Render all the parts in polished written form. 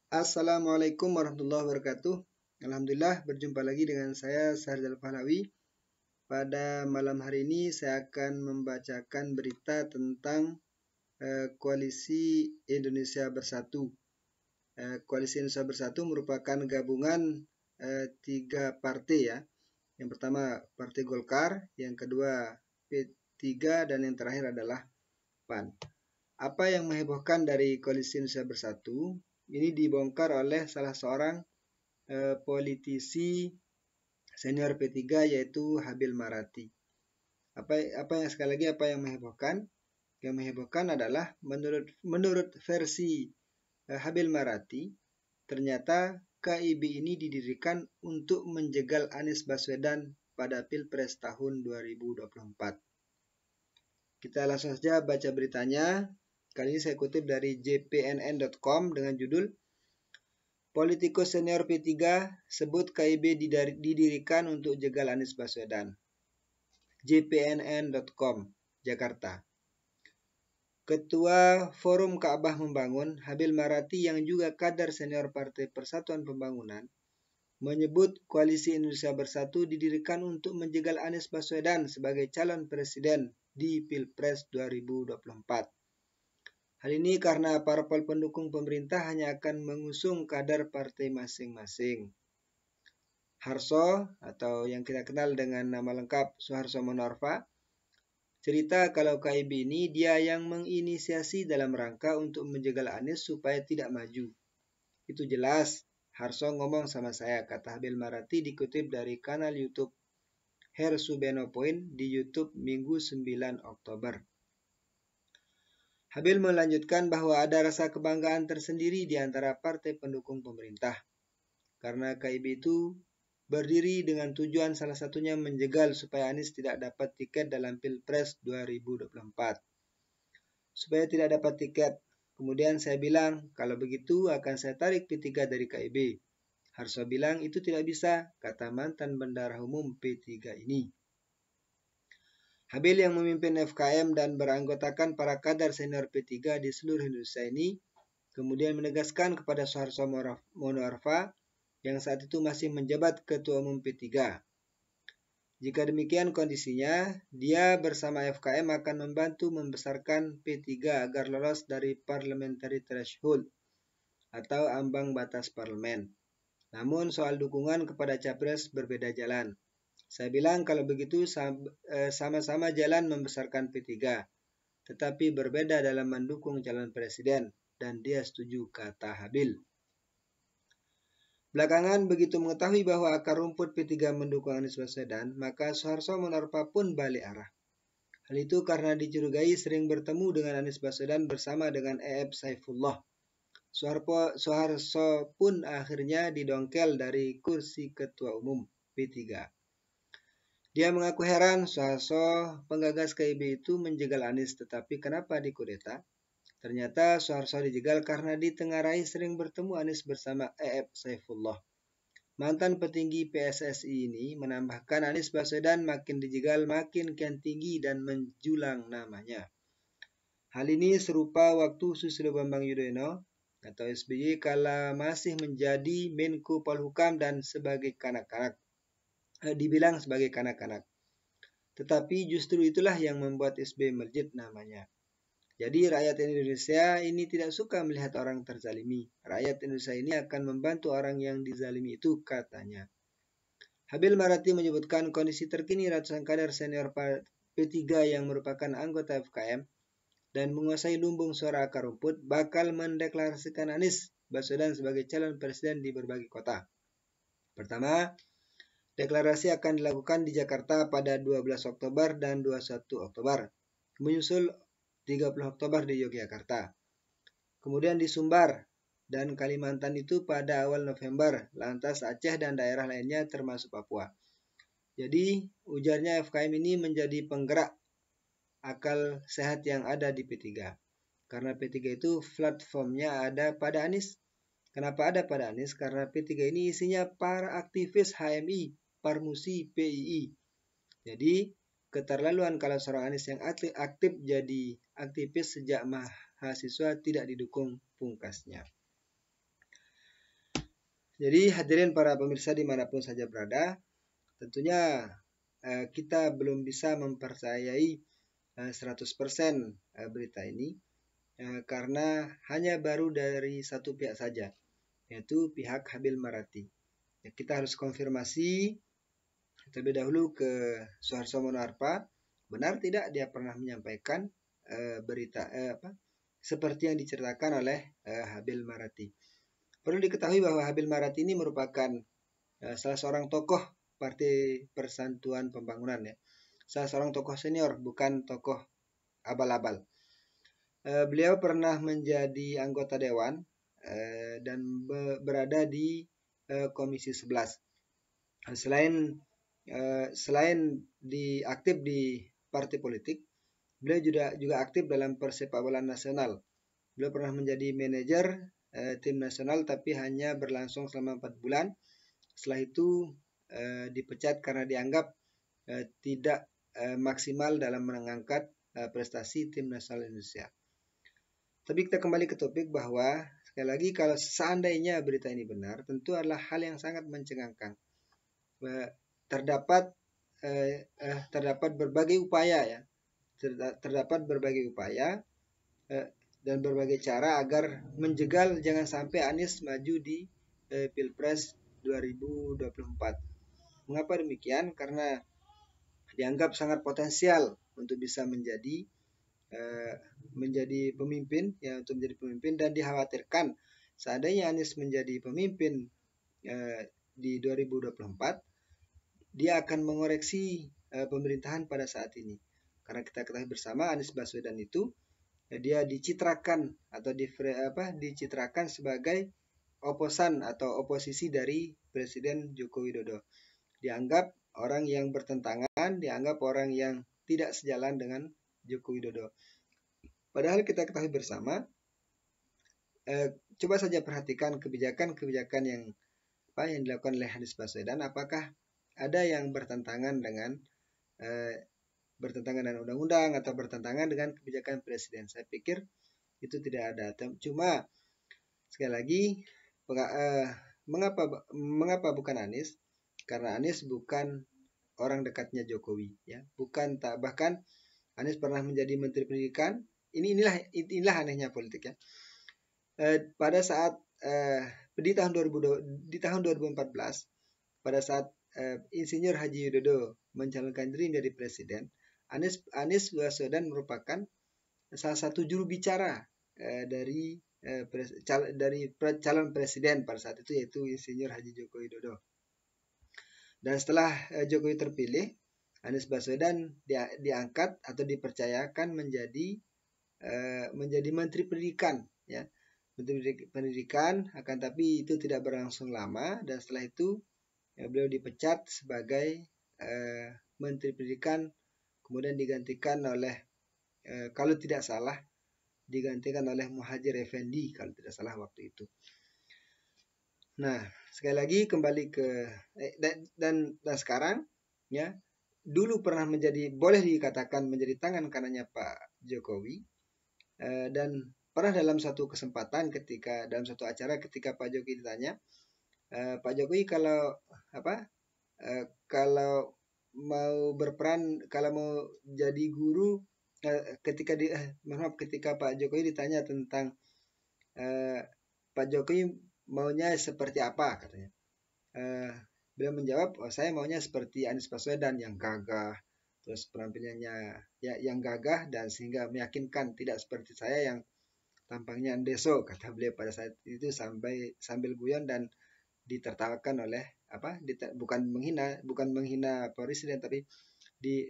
Assalamualaikum warahmatullahi wabarakatuh. Alhamdulillah berjumpa lagi dengan saya Sahrizal Pahlawi. Pada malam hari ini saya akan membacakan berita tentang Koalisi Indonesia Bersatu. Koalisi Indonesia Bersatu merupakan gabungan 3 partai ya. Yang pertama Partai Golkar, yang kedua P3, dan yang terakhir adalah PAN. Apa yang menghebohkan dari Koalisi Indonesia Bersatu? Ini dibongkar oleh salah seorang politisi senior P3 yaitu Habil Marati. Apa yang menghebohkan? Yang menghebohkan adalah menurut versi Habil Marati, ternyata KIB ini didirikan untuk menjegal Anies Baswedan pada Pilpres tahun 2024. Kita langsung saja baca beritanya. Kali ini saya kutip dari jpnn.com dengan judul Politikus senior P3 sebut KIB didirikan untuk jegal Anies Baswedan. jpnn.com, Jakarta. Ketua Forum Ka'bah Membangun, Habil Marati yang juga kader senior Partai Persatuan Pembangunan, menyebut Koalisi Indonesia Bersatu didirikan untuk menjegal Anies Baswedan sebagai calon presiden di Pilpres 2024. Hal ini karena parpol pendukung pemerintah hanya akan mengusung kader partai masing-masing. Harso, atau yang kita kenal dengan nama lengkap Suharso Monoarfa, cerita kalau KIB ini dia yang menginisiasi dalam rangka untuk menjegal Anies supaya tidak maju. Itu jelas, Harso ngomong sama saya, kata Habil Marati dikutip dari kanal YouTube Hersubeno Point di YouTube Minggu 9 Oktober. Habil melanjutkan bahwa ada rasa kebanggaan tersendiri di antara partai pendukung pemerintah. Karena KIB itu berdiri dengan tujuan salah satunya menjegal supaya Anies tidak dapat tiket dalam Pilpres 2024. Supaya tidak dapat tiket, kemudian saya bilang, kalau begitu akan saya tarik P3 dari KIB. Harso bilang itu tidak bisa, kata mantan bendahara umum P3 ini. Habil yang memimpin FKM dan beranggotakan para kader senior P3 di seluruh Indonesia ini, kemudian menegaskan kepada Suharso Monoarfa yang saat itu masih menjabat Ketua Umum P3. Jika demikian kondisinya, dia bersama FKM akan membantu membesarkan P3 agar lolos dari parliamentary threshold atau ambang batas parlemen. Namun soal dukungan kepada capres berbeda jalan. Saya bilang kalau begitu sama-sama jalan membesarkan P3, tetapi berbeda dalam mendukung calon presiden, dan dia setuju, kata Habil. Belakangan begitu mengetahui bahwa akar rumput P3 mendukung Anies Baswedan, maka Suharso Monoarfa pun balik arah. Hal itu karena dicurigai sering bertemu dengan Anies Baswedan bersama dengan E.F. Saifullah. Suharso pun akhirnya didongkel dari kursi Ketua Umum P3. Dia mengaku heran Suharso penggagas KIB itu menjegal Anies, tetapi kenapa dikudeta? Ternyata Suharso dijegal karena ditengarai sering bertemu Anies bersama E.F. Saifullah. Mantan petinggi PSSI ini menambahkan Anies Baswedan makin dijegal makin kian tinggi dan menjulang namanya. Hal ini serupa waktu Susilo Bambang Yudhoyono atau SBY kala masih menjadi Menko Polhukam dan sebagai dibilang sebagai kanak-kanak. Tetapi justru itulah yang membuat SBY melejit namanya. Jadi rakyat Indonesia ini tidak suka melihat orang terzalimi. Rakyat Indonesia ini akan membantu orang yang dizalimi itu, katanya. Habil Marati menyebutkan kondisi terkini ratusan kader senior P3 yang merupakan anggota FKM dan menguasai lumbung suara akar rumput bakal mendeklarasikan Anies Baswedan sebagai calon presiden di berbagai kota. Pertama, deklarasi akan dilakukan di Jakarta pada 12 Oktober dan 21 Oktober, menyusul 30 Oktober di Yogyakarta. Kemudian di Sumbar dan Kalimantan itu pada awal November, lantas Aceh dan daerah lainnya termasuk Papua. Jadi ujarnya FKM ini menjadi penggerak akal sehat yang ada di P3. Karena P3 itu platformnya ada pada Anies. Kenapa ada pada Anies? Karena P3 ini isinya para aktivis HMI, Parmusi, PII. Jadi keterlaluan kalau seorang Anies yang aktif jadi aktivis sejak mahasiswa tidak didukung pungkasnya. Jadi hadirin para pemirsa dimanapun saja berada, tentunya kita belum bisa mempercayai 100% berita ini karena hanya baru dari satu pihak saja, yaitu pihak Habil Marati. Ya, kita harus konfirmasi terlebih dahulu ke Suharto Monoarfa, benar tidak dia pernah menyampaikan berita seperti yang diceritakan oleh Habil Marati. Perlu diketahui bahwa Habil Marati ini merupakan salah seorang tokoh Partai Persatuan Pembangunan, ya. Salah seorang tokoh senior, bukan tokoh abal-abal. Beliau pernah menjadi anggota dewan dan berada di Komisi 11. Selain aktif di partai politik, beliau juga aktif dalam persepak bolaan nasional. Beliau pernah menjadi manajer tim nasional tapi hanya berlangsung selama 4 bulan. Setelah itu dipecat karena dianggap tidak maksimal dalam mengangkat prestasi tim nasional Indonesia. Tapi kita kembali ke topik bahwa sekali lagi kalau seandainya berita ini benar, tentu adalah hal yang sangat mencengangkan. Terdapat berbagai upaya, ya. Terdapat berbagai upaya dan berbagai cara agar menjegal jangan sampai Anies maju di Pilpres 2024. Mengapa demikian? Karena dianggap sangat potensial untuk bisa menjadi pemimpin, ya, untuk menjadi pemimpin, dan dikhawatirkan seandainya Anies menjadi pemimpin di 2024, dia akan mengoreksi pemerintahan pada saat ini. Karena kita ketahui bersama Anies Baswedan itu dia dicitrakan atau dicitrakan sebagai oposan atau oposisi dari Presiden Joko Widodo. Dianggap orang yang bertentangan, dianggap orang yang tidak sejalan dengan Joko Widodo. Padahal kita ketahui bersama, coba saja perhatikan kebijakan-kebijakan yang dilakukan oleh Anies Baswedan, apakah ada yang bertentangan dengan undang-undang atau bertentangan dengan kebijakan presiden? Saya pikir itu tidak ada. Cuma sekali lagi, mengapa bukan Anies? Karena Anies bukan orang dekatnya Jokowi, ya. Bahkan Anies pernah menjadi Menteri Pendidikan. Inilah anehnya politik, ya. Pada saat di tahun 2014, pada saat Insinyur Haji Widodo mencalonkan diri menjadi presiden, Anies Baswedan merupakan salah satu juru bicara dari calon presiden pada saat itu, yaitu Insinyur Haji Joko Widodo. Dan setelah Jokowi terpilih, Anies Baswedan diangkat atau dipercayakan menjadi Menteri Pendidikan, ya. Menteri Pendidikan, akan tapi itu tidak berlangsung lama, dan setelah itu beliau dipecat sebagai Menteri Pendidikan, kemudian digantikan oleh kalau tidak salah digantikan oleh Muhadjir Effendi kalau tidak salah waktu itu. Nah, sekali lagi kembali ke dan sekarang, ya, dulu pernah boleh dikatakan menjadi tangan kanannya Pak Jokowi, dan pernah dalam satu kesempatan dalam satu acara ketika Pak Jokowi ditanya, Pak Jokowi kalau mau berperan, kalau mau jadi guru, ketika Pak Jokowi ditanya tentang Pak Jokowi maunya seperti apa, katanya. Beliau menjawab, saya maunya seperti Anies Baswedan yang gagah, terus penampilannya yang gagah dan sehingga meyakinkan, tidak seperti saya yang tampangnya andeso, kata beliau pada saat itu sambil guyon dan ditertawakan oleh bukan menghina presiden, tapi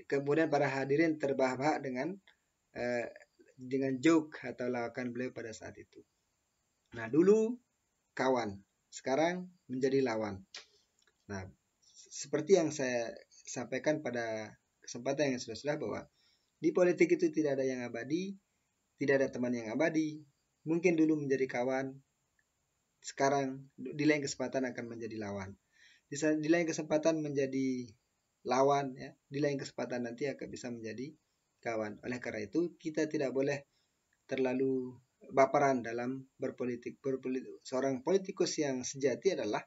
kemudian para hadirin terbahak-bahak dengan joke atau lawakan beliau pada saat itu. Nah, dulu kawan, sekarang menjadi lawan. Nah, seperti yang saya sampaikan pada kesempatan yang sudah bahwa di politik itu tidak ada yang abadi, tidak ada teman yang abadi. Mungkin dulu menjadi kawan, sekarang di lain kesempatan akan menjadi lawan. Di lain kesempatan menjadi lawan, ya. Di lain kesempatan nanti akan bisa menjadi kawan. Oleh karena itu kita tidak boleh terlalu baperan dalam berpolitik. Seorang politikus yang sejati adalah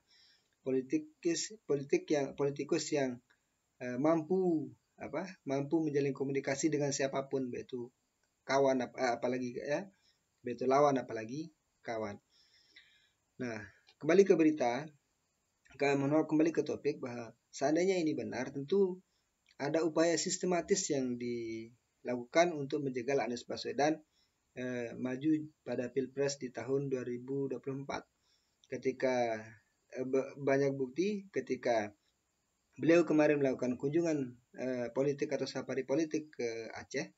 politikus yang mampu menjalin komunikasi dengan siapapun, yaitu kawan apalagi ya, yaitu lawan apalagi kawan. Nah, kembali ke berita, kembali ke topik, bahwa seandainya ini benar, tentu ada upaya sistematis yang dilakukan untuk menjegal Anies Baswedan maju pada Pilpres di tahun 2024. Ketika banyak bukti ketika beliau kemarin melakukan kunjungan politik atau safari politik ke Aceh,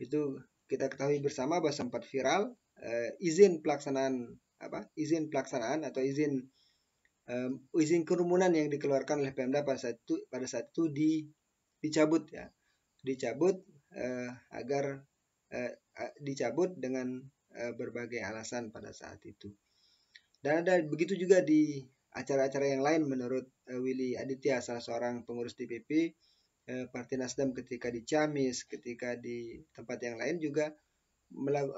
itu kita ketahui bersama bahwa sempat viral izin pelaksanaan atau izin kerumunan yang dikeluarkan oleh Pemda pada saat itu dicabut agar dicabut dengan berbagai alasan pada saat itu. Dan ada begitu juga di acara-acara yang lain menurut Willy Aditya, salah seorang pengurus DPP Partai Nasdem, ketika di Ciamis, ketika di tempat yang lain juga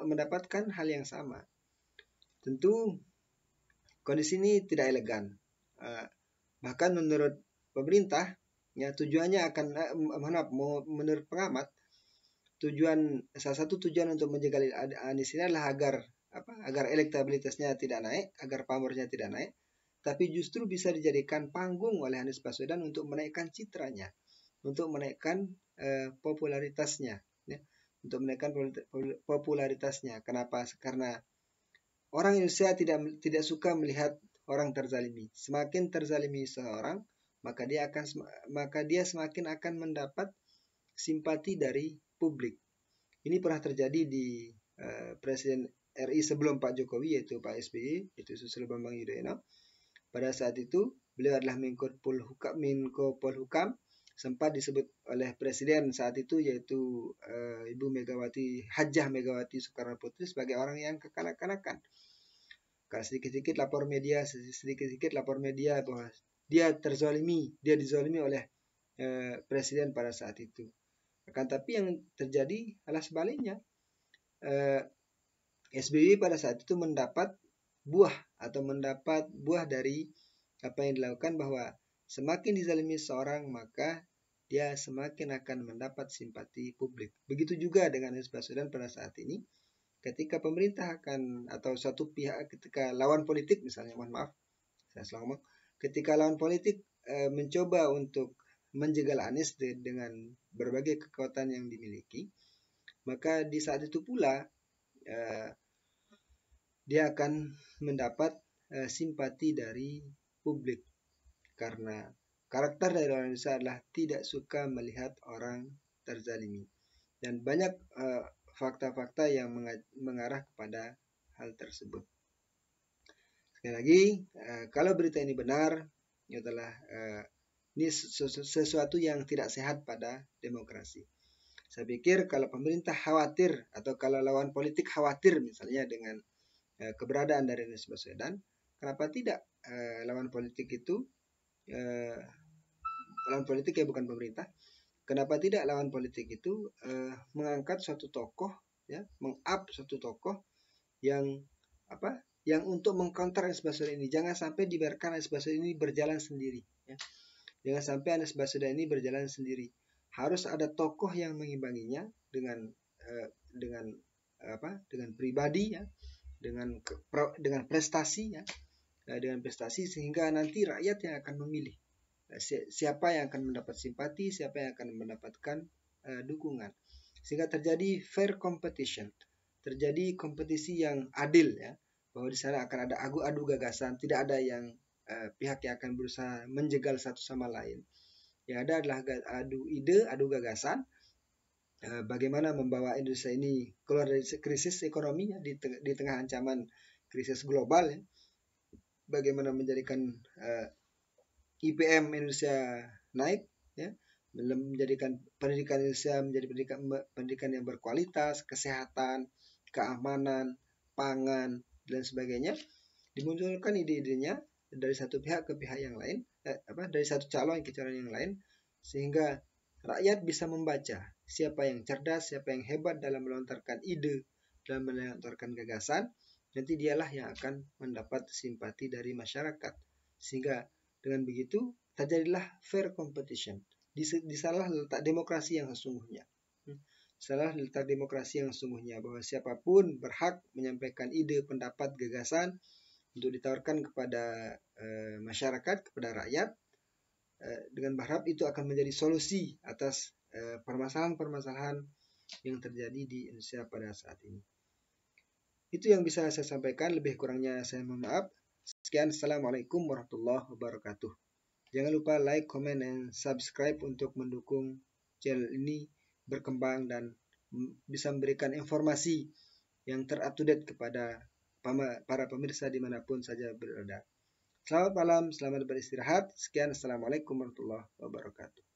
mendapatkan hal yang sama. Tentu kondisi ini tidak elegan. Bahkan menurut pemerintah, ya tujuannya akan menurut pengamat, salah satu tujuan untuk menjegal Anies ini adalah agar elektabilitasnya tidak naik, agar pamornya tidak naik, tapi justru bisa dijadikan panggung oleh Anies Baswedan untuk menaikkan citranya, untuk menaikkan popularitasnya, ya, untuk menaikkan popularitasnya. Kenapa? Karena orang Indonesia tidak suka melihat orang terzalimi. Semakin terzalimi seorang, maka dia semakin akan mendapat simpati dari publik. Ini pernah terjadi di Presiden RI sebelum Pak Jokowi, yaitu Pak SBY, yaitu Susilo Bambang Yudhoyono. Pada saat itu beliau adalah Menko Polhukam, sempat disebut oleh Presiden saat itu, yaitu Ibu Hajah Megawati Soekarno Putri, sebagai orang yang kekanak-kanakan. Karena sedikit-sedikit lapor media bahwa dia dizalimi oleh Presiden pada saat itu. Akan tapi yang terjadi adalah sebaliknya. SBY pada saat itu mendapat buah dari apa yang dilakukan, bahwa semakin dizalimi seorang, maka dia semakin akan mendapat simpati publik. Begitu juga dengan Anies Baswedan pada saat ini. Ketika pemerintah atau suatu pihak, ketika lawan politik misalnya, ketika lawan politik mencoba untuk menjegal Anies dengan berbagai kekuatan yang dimiliki, maka di saat itu pula dia akan mendapat simpati dari publik, karena karakter dari orang Indonesia adalah tidak suka melihat orang terzalimi, dan banyak fakta-fakta yang mengarah kepada hal tersebut. Sekali lagi, kalau berita ini benar, ini sesuatu yang tidak sehat pada demokrasi. Saya pikir kalau pemerintah khawatir, atau kalau lawan politik khawatir misalnya dengan keberadaan dari Anies Baswedan, kenapa tidak lawan politik ya bukan pemerintah, kenapa tidak lawan politik itu mengangkat suatu tokoh, ya, meng-up suatu tokoh yang untuk mengcounter Anies Baswedan ini. Jangan sampai dibiarkan Anies Baswedan ini berjalan sendiri, ya. Jangan sampai Anies Baswedan ini berjalan sendiri. Harus ada tokoh yang mengimbanginya dengan pribadi, ya, dengan prestasi, ya, dengan prestasi, sehingga nanti rakyat yang akan memilih siapa yang akan mendapat simpati, siapa yang akan mendapatkan dukungan, sehingga terjadi fair competition, terjadi kompetisi yang adil, ya, bahwa di sana akan ada adu gagasan, tidak ada yang pihak yang akan berusaha menjegal satu sama lain. Yang ada adalah adu ide, adu gagasan, bagaimana membawa Indonesia ini keluar dari krisis ekonominya di tengah ancaman krisis global, ya. Bagaimana menjadikan IPM Indonesia naik, ya, menjadikan pendidikan Indonesia menjadi pendidikan yang berkualitas, kesehatan, keamanan, pangan, dan sebagainya. Dimunculkan ide-idenya dari satu pihak ke pihak yang lain, dari satu calon ke calon yang lain, sehingga rakyat bisa membaca siapa yang cerdas, siapa yang hebat dalam melontarkan ide, dalam melontarkan gagasan, nanti dialah yang akan mendapat simpati dari masyarakat. Sehingga dengan begitu terjadilah fair competition. Di salah letak demokrasi yang sesungguhnya. Salah letak demokrasi yang sesungguhnya, bahwa siapapun berhak menyampaikan ide, pendapat, gagasan untuk ditawarkan kepada masyarakat, kepada rakyat, dengan berharap itu akan menjadi solusi atas permasalahan-permasalahan yang terjadi di Indonesia pada saat ini. Itu yang bisa saya sampaikan, lebih kurangnya saya mohon maaf. Sekian, Assalamualaikum warahmatullahi wabarakatuh. Jangan lupa like, comment, dan subscribe untuk mendukung channel ini berkembang dan bisa memberikan informasi yang ter-up-to-date kepada para pemirsa dimanapun saja berada. Selamat malam, selamat beristirahat. Sekian, Assalamualaikum warahmatullahi wabarakatuh.